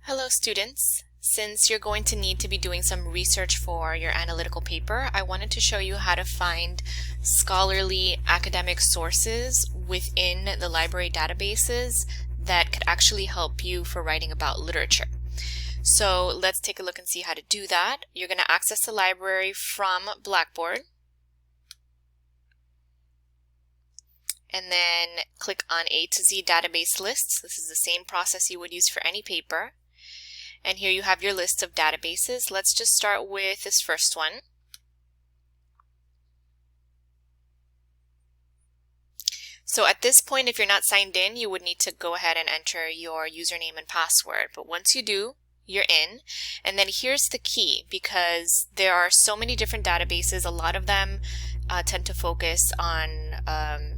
Hello students. Since you're going to need to be doing some research for your analytical paper, I wanted to show you how to find scholarly academic sources within the library databases that could actually help you for writing about literature. So let's take a look and see how to do that. You're going to access the library from Blackboard, and then click on A to Z database lists. This is the same process you would use for any paper. And here you have your list of databases. Let's just start with this first one. So at this point, if you're not signed in, you would need to go ahead and enter your username and password. But once you do, you're in. And then here's the key, because there are so many different databases. A lot of them tend to focus on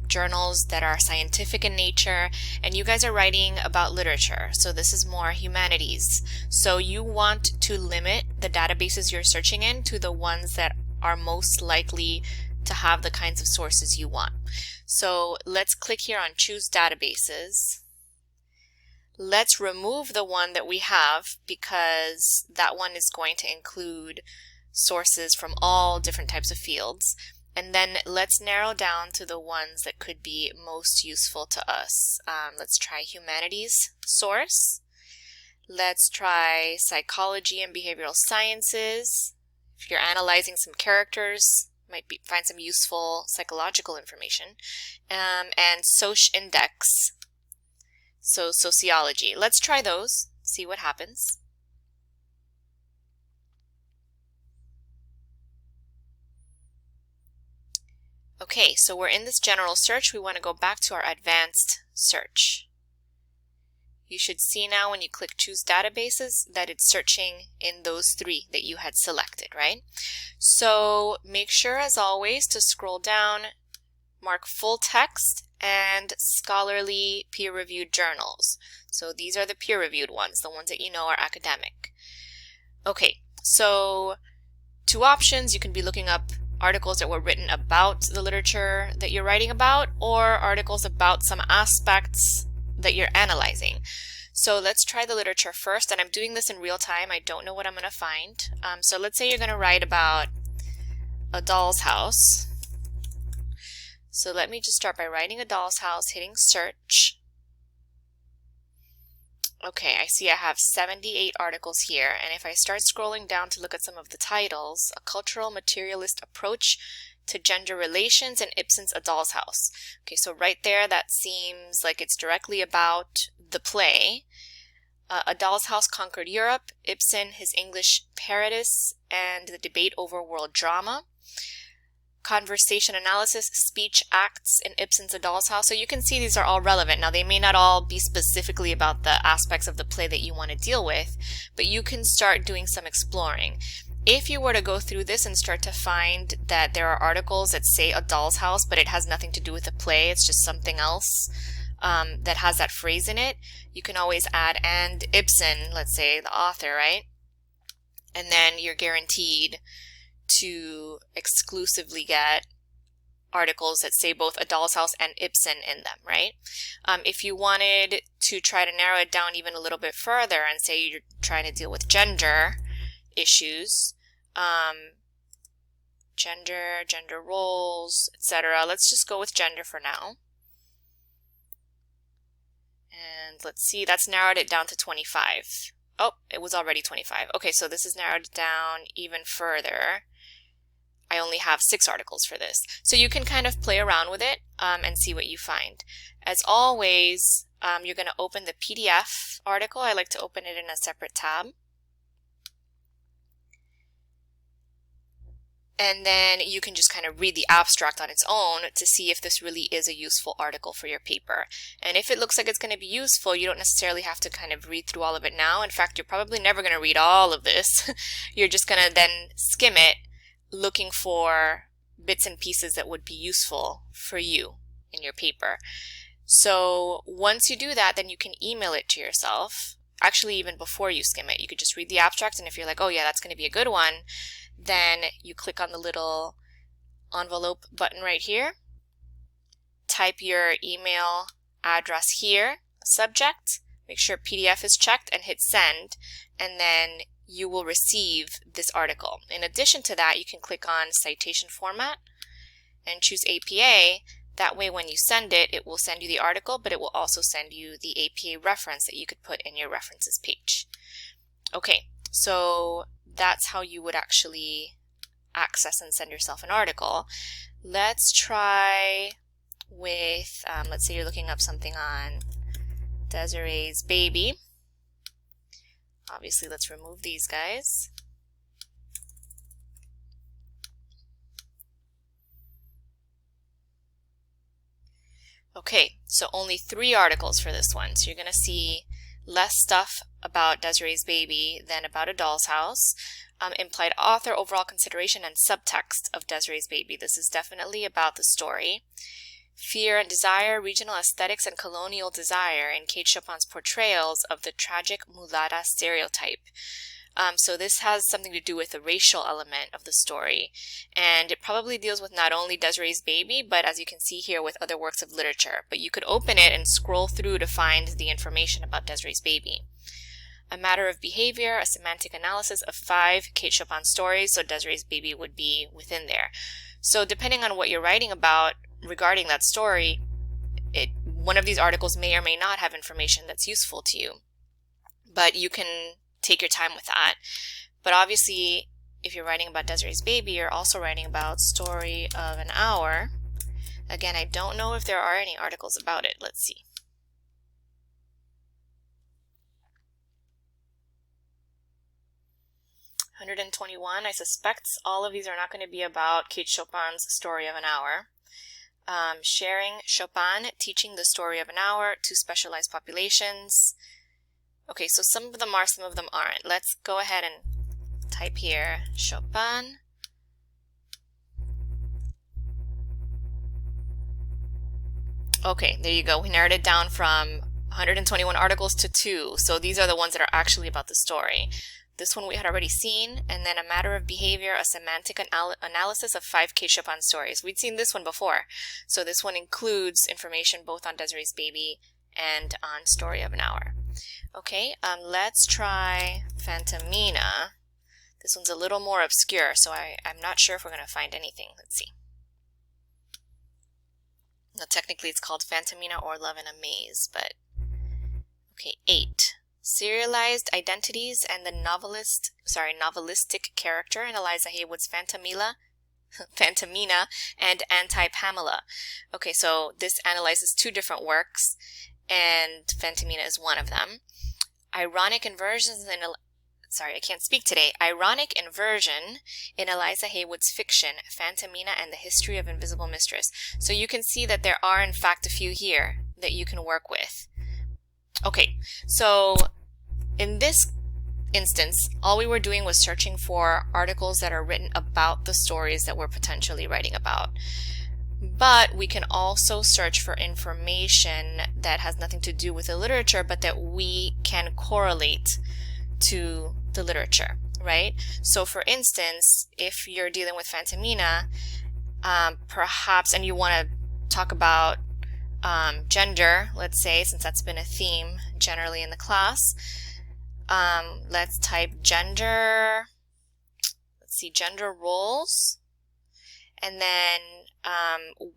journals that are scientific in nature, and you guys are writing about literature, so this is more humanities. So you want to limit the databases you're searching in to the ones that are most likely to have the kinds of sources you want. So let's click here on Choose Databases. Let's remove the one that we have, because that one is going to include sources from all different types of fields. And then let's narrow down to the ones that could be most useful to us. Let's try humanities source. Let's try psychology and behavioral sciences. If you're analyzing some characters, find some useful psychological information. And SocIndex, so sociology. Let's try those, see what happens. Okay, so we're in this general search. We want to go back to our advanced search. You should see now when you click Choose Databases that it's searching in those three that you had selected, right? So make sure, as always, to scroll down, mark full text and scholarly peer-reviewed journals. So these are the peer-reviewed ones, the ones that you know are academic. Okay, so two options. You can be looking up articles that were written about the literature that you're writing about, or articles about some aspects that you're analyzing. So let's try the literature first, and I'm doing this in real time. I don't know what I'm going to find. So let's say you're going to write about A Doll's House. So let me just start by writing A Doll's House, hitting search. Okay, I see I have 78 articles here, and if I start scrolling down to look at some of the titles, A Cultural Materialist Approach to Gender Relations in Ibsen's A Doll's House. Okay, so right there, that seems like it's directly about the play. A Doll's House Conquered Europe, Ibsen, His English Paradise, and the Debate over World Drama. Conversation Analysis, Speech Acts in Ibsen's A Doll's House. So you can see these are all relevant. Now, they may not all be specifically about the aspects of the play that you want to deal with, but you can start doing some exploring. If you were to go through this and start to find that there are articles that say A Doll's House, but it has nothing to do with the play, it's just something else that has that phrase in it, you can always add "and Ibsen," let's say the author, right? And then you're guaranteed to exclusively get articles that say both A Doll's House and Ibsen in them, right? If you wanted to try to narrow it down even a little bit further and say you're trying to deal with gender issues, gender roles, etc. Let's just go with gender for now. And let's see, that's narrowed it down to 25. Oh, it was already 25. Okay, so this has narrowed it down even further. I only have 6 articles for this. So you can kind of play around with it and see what you find. As always, you're going to open the PDF article. I like to open it in a separate tab. And then you can just kind of read the abstract on its own to see if this really is a useful article for your paper. And if it looks like it's going to be useful, you don't necessarily have to kind of read through all of it now. In fact, you're probably never going to read all of this. You're just going to then skim it, looking for bits and pieces that would be useful for you in your paper. So once you do that, then you can email it to yourself. Actually, even before you skim it, you could just read the abstract, and if you're like, oh yeah, that's going to be a good one, then you click on the little envelope button right here, type your email address here, subject, make sure PDF is checked and hit send, and then you will receive this article. In addition to that, you can click on citation format and choose APA. That way when you send it, it will send you the article, but it will also send you the APA reference that you could put in your references page. Okay, so that's how you would actually access and send yourself an article. Let's try with, let's say you're looking up something on Desiree's baby. Obviously, let's remove these guys. Okay, so only 3 articles for this one. So you're going to see less stuff about Desiree's baby than about A Doll's House. Implied author, overall consideration, and subtext of Desiree's baby. This is definitely about the story. Fear and desire, regional aesthetics, and colonial desire in Kate Chopin's portrayals of the tragic mulatta stereotype. So this has something to do with the racial element of the story, and it probably deals with not only Desiree's baby, but as you can see here, with other works of literature. But you could open it and scroll through to find the information about Desiree's baby. A matter of behavior, a semantic analysis of 5 Kate Chopin stories, so Desiree's baby would be within there. So depending on what you're writing about regarding that story, one of these articles may or may not have information that's useful to you. But you can take your time with that. But obviously, if you're writing about Desiree's baby, you're also writing about Story of an Hour. Again, I don't know if there are any articles about it. Let's see. $121. I suspect all of these are not going to be about Kate Chopin's Story of an Hour. Sharing Chopin, teaching the story of an hour to specialized populations. Okay, so some of them are, some of them aren't. Let's go ahead and type here Chopin. Okay, there you go. We narrowed it down from 121 articles to 2. So these are the ones that are actually about the story. This one we had already seen, and then A Matter of Behavior, a semantic analysis of 5 Kate Chopin stories. We'd seen this one before. So this one includes information both on Desiree's baby and on Story of an Hour. Okay, let's try Phantomina. This one's a little more obscure, so I'm not sure if we're going to find anything. Let's see. Now, technically it's called Phantomina or Love in a Maze, but okay, 8. Serialized identities and the novelistic character in Eliza Haywood's Phantomina and Anti-Pamela. Okay, so this analyzes 2 different works, and Phantomina is one of them. Ironic inversions in Ironic inversion in Eliza Haywood's fiction, Phantomina and the History of Invisible Mistress. So you can see that there are in fact a few here that you can work with. Okay, so in this instance, all we were doing was searching for articles that are written about the stories that we're potentially writing about. But we can also search for information that has nothing to do with the literature, but that we can correlate to the literature, right? So for instance, if you're dealing with Phantomina, perhaps, and you want to talk about gender, let's say, since that's been a theme generally in the class, let's type gender, let's see, gender roles, and then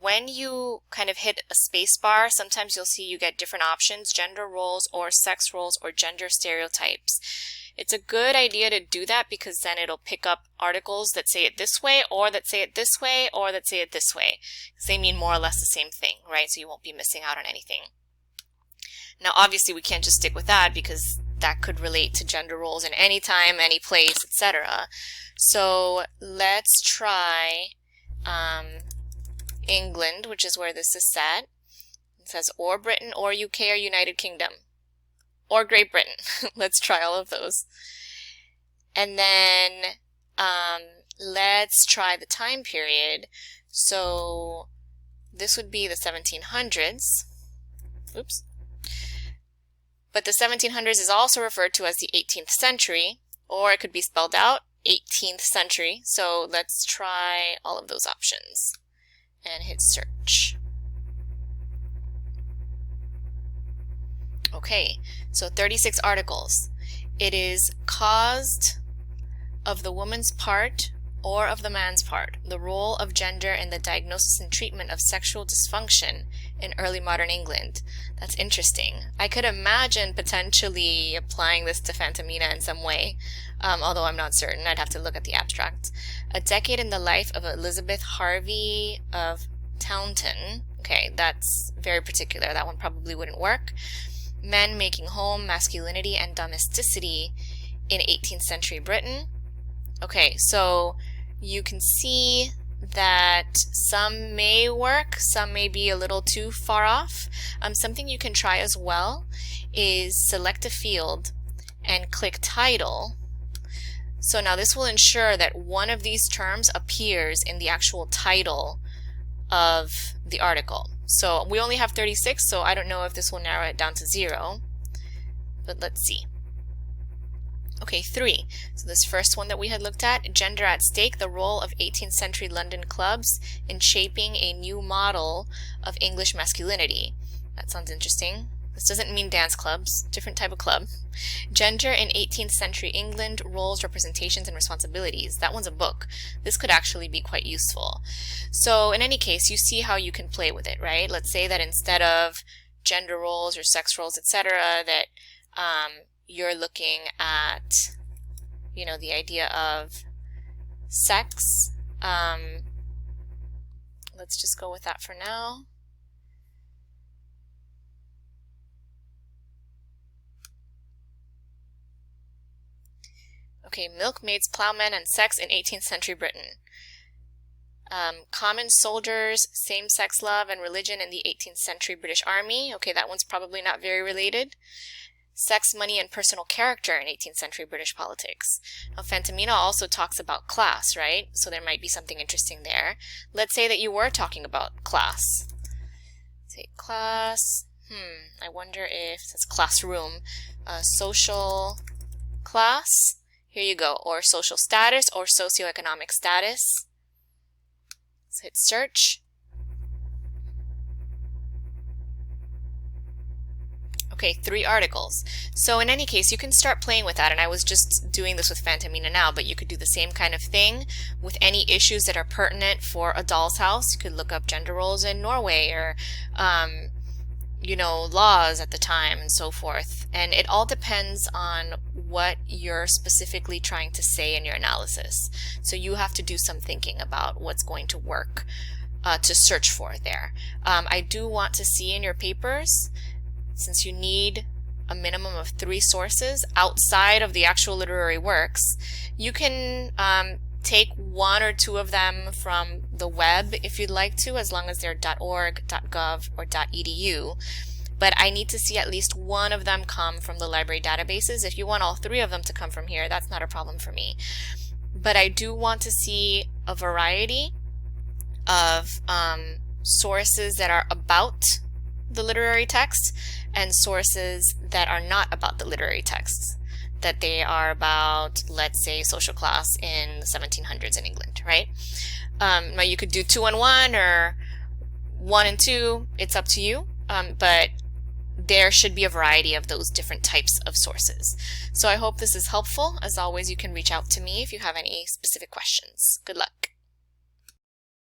when you kind of hit a space bar, sometimes you'll see you get different options, gender roles or sex roles or gender stereotypes. It's a good idea to do that because then it'll pick up articles that say it this way or that say it this way or that say it this way, because they mean more or less the same thing, right? So you won't be missing out on anything. Now obviously we can't just stick with that because that could relate to gender roles in any time, any place, etc. So let's try England, which is where this is set. It says or Britain or UK or United Kingdom or Great Britain. Let's try all of those. And then let's try the time period. So this would be the 1700s. Oops. But the 1700s is also referred to as the 18th century, or it could be spelled out 18th century. So let's try all of those options and hit search. Okay, so 36 articles. It is caused of the woman's part or of the man's part, the role of gender in the diagnosis and treatment of sexual dysfunction in early modern England. That's interesting. I could imagine potentially applying this to Phantomina in some way, although I'm not certain. I'd have to look at the abstract. A decade in the life of Elizabeth Harvey of Taunton. Okay, that's very particular. That one probably wouldn't work. Men making home, masculinity, and domesticity in 18th century Britain. Okay, so you can see that some may work, some may be a little too far off. Something you can try as well is select a field and click title. So now this will ensure that one of these terms appears in the actual title of the article. So we only have 36, so I don't know if this will narrow it down to 0, but let's see. Okay, 3. So this first one that we had looked at, gender at stake, the role of 18th century London clubs in shaping a new model of English masculinity. That sounds interesting. This doesn't mean dance clubs, different type of club. Gender in 18th century England, roles, representations, and responsibilities. That one's a book. This could actually be quite useful. So in any case, you see how you can play with it, right? Let's say that instead of gender roles or sex roles, etc., that you're looking at, you know, the idea of sex. Let's just go with that for now. Okay, milkmaids, ploughmen, and sex in 18th century Britain. Common soldiers, same-sex love, and religion in the 18th century British Army. Okay, that one's probably not very related. Sex, money, and personal character in 18th century British politics. Now, Phantomina also talks about class, right? So there might be something interesting there. Let's say that you were talking about class. Say class. I wonder if it says classroom. Social class. Here you go. Or social status or socioeconomic status. Let's hit search. Okay, 3 articles. So in any case, you can start playing with that, and I was just doing this with Phantomina now, but you could do the same kind of thing with any issues that are pertinent for A Doll's House. You could look up gender roles in Norway or, you know, laws at the time and so forth. And it all depends on what you're specifically trying to say in your analysis. So you have to do some thinking about what's going to work to search for there. I do want to see in your papers, since you need a minimum of 3 sources outside of the actual literary works, you can take 1 or 2 of them from the web if you'd like to, as long as they're .org, .gov, or .edu. But I need to see at least 1 of them come from the library databases. If you want all 3 of them to come from here, that's not a problem for me. But I do want to see a variety of sources that are about the literary text and sources that are not about the literary texts, that they are about, let's say, social class in the 1700s in England, right? Now you could do 2 and 1 or 1 and 2, it's up to you, but there should be a variety of those different types of sources. So I hope this is helpful. As always, you can reach out to me if you have any specific questions. Good luck.